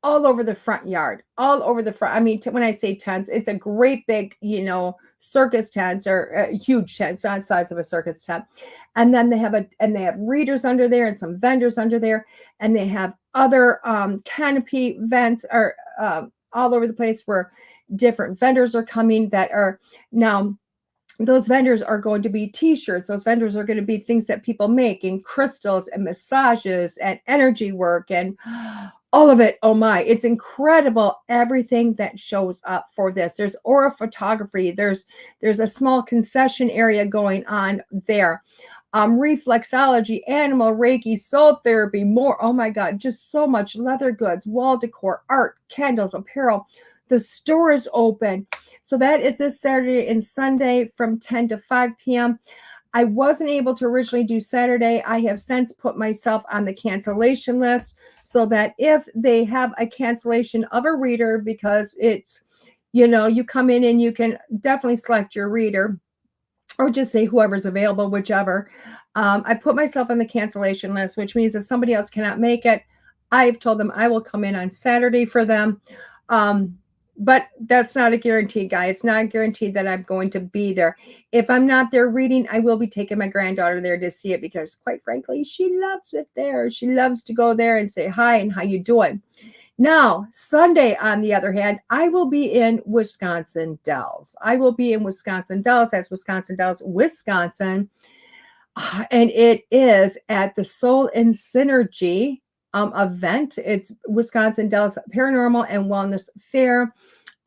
all over the front yard, all over the front. I mean, when I say tents, it's a great big, circus tents, or huge tents, not the size of a circus tent. And then they have readers under there and some vendors under there. And they have other canopy vents or all over the place where different vendors are coming that are now. Those vendors are going to be t-shirts. Those vendors are going to be things that people make, and crystals and massages and energy work and all of it. Oh my, it's incredible. Everything that shows up for this. There's aura photography. There's a small concession area going on there. Reflexology, animal Reiki, soul therapy, more. Oh my God, just so much. Leather goods, wall decor, art, candles, apparel. The store is open. So that is this Saturday and Sunday from 10 to 5 p.m. I wasn't able to originally do Saturday. I have since put myself on the cancellation list so that if they have a cancellation of a reader, because it's, you come in and you can definitely select your reader, or just say whoever's available, whichever. I put myself on the cancellation list, which means if somebody else cannot make it, I've told them I will come in on Saturday for them. But that's not a guarantee, guys. It's not guaranteed that I'm going to be there. If I'm not there reading, I will be taking my granddaughter there to see it, because quite frankly, she loves it there. She loves to go there and say hi and how you doing. Now, Sunday, on the other hand, I will be in Wisconsin Dells. That's Wisconsin Dells, Wisconsin. And it is at the Soul and Synergy event. It's Wisconsin Dells Paranormal and Wellness Fair.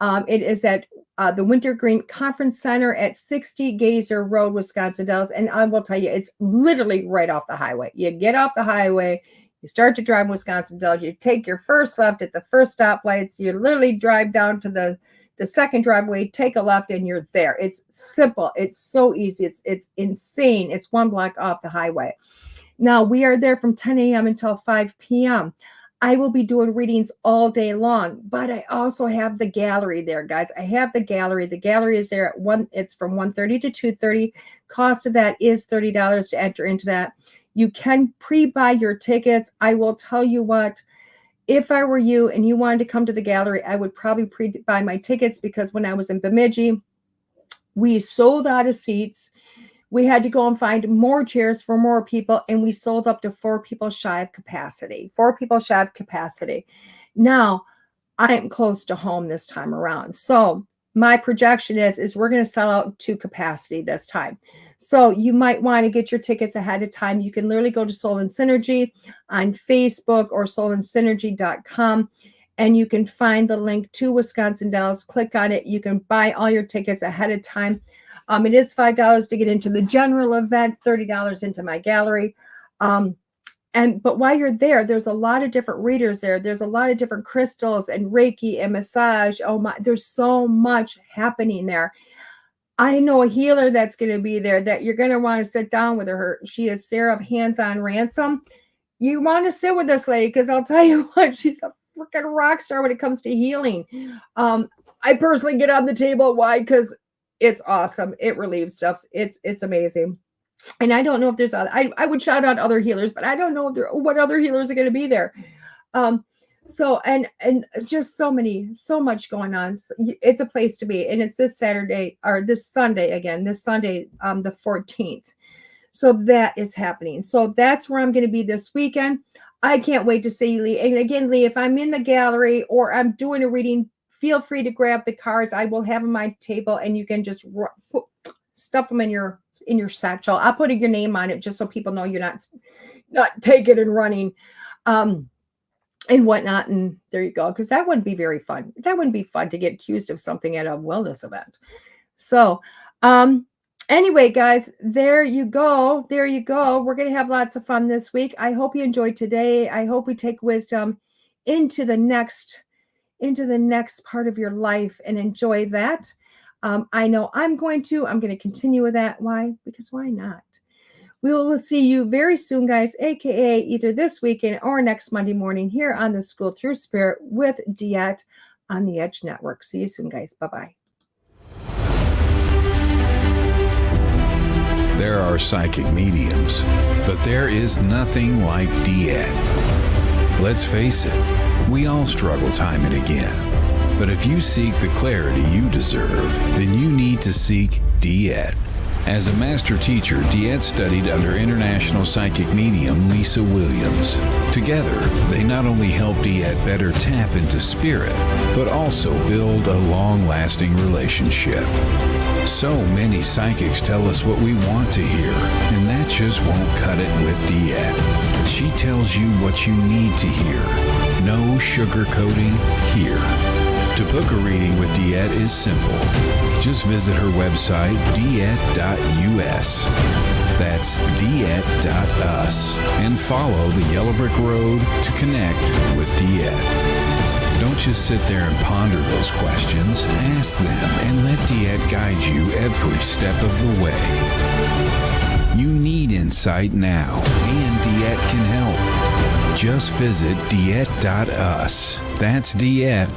It is at the Wintergreen Conference Center at 60 Gazer Road, Wisconsin Dells. And I will tell you, it's literally right off the highway. You get off the highway, you start to drive Wisconsin Dells, you take your first left at the first stoplights, you literally drive down to the second driveway, take a left, and you're there. It's simple. It's so easy. It's insane. It's one block off the highway. Now, we are there from 10 a.m. until 5 p.m. I will be doing readings all day long, but I also have the gallery there, guys. I have the gallery. The gallery is there at it's from 1:30 to 2:30. Cost of that is $30 to enter into that. You can pre-buy your tickets. I will tell you what, if I were you and you wanted to come to the gallery, I would probably pre-buy my tickets, because when I was in Bemidji, we sold out of seats. We had to go and find more chairs for more people, and we sold up to 4 people shy of capacity. Now, I am close to home this time around. So my projection is we're going to sell out to capacity this time. So you might want to get your tickets ahead of time. You can literally go to Soul and Synergy on Facebook or soulandsynergy.com, and you can find the link to Wisconsin Dells. Click on it. You can buy all your tickets ahead of time. It is $5 to get into the general event, $30 into my gallery. But while you're there, there's a lot of different readers there. There's a lot of different crystals and Reiki and massage. Oh my, there's so much happening there. I know a healer that's going to be there that you're going to want to sit down with her. She is Sarah of Hands on Ransom. You want to sit with this lady because I'll tell you what, she's a freaking rock star when it comes to healing. I personally get on the table. Why? Because it's awesome. It relieves stuff. It's amazing. And I don't know if there's I would shout out other healers, but I don't know if what other healers are going to be there. So and just so much going on. It's a place to be, and it's this Sunday, the 14th. So that is happening. So that's where I'm going to be this weekend. I can't wait to see you, Lee. And again, Lee, if I'm in the gallery or I'm doing a reading, feel free to grab the cards. I will have them on my table, and you can just stuff them in your satchel. I'll put your name on it just so people know you're not taking and running. And whatnot, and there you go, because that wouldn't be very fun. That wouldn't be fun to get accused of something at a wellness event. So anyway, guys, there you go. We're going to have lots of fun this week. I hope you enjoyed today. I hope we take wisdom into the next part of your life and enjoy that. I know I'm going to continue with that. Why? Because why not? We will see you very soon, guys, aka either this weekend or next Monday morning here on the School Through Spirit with DeEtte on the Edge Network. See you soon, guys. Bye-bye. There are psychic mediums, but there is nothing like DeEtte. Let's face it, we all struggle time and again. But if you seek the clarity you deserve, then you need to seek DeEtte. As a master teacher, DeEtte studied under international psychic medium Lisa Williams. Together, they not only help DeEtte better tap into spirit, but also build a long-lasting relationship. So many psychics tell us what we want to hear, and that just won't cut it with DeEtte. She tells you what you need to hear. No sugarcoating here. To book a reading with DeEtte is simple. Just visit her website, DeEtte.us. That's DeEtte.us. And follow the Yellow Brick Road to connect with DeEtte. Don't just sit there and ponder those questions. Ask them and let DeEtte guide you every step of the way. You need insight now, and DeEtte can help. Just visit DeEtte.us. That's DeEtte.us.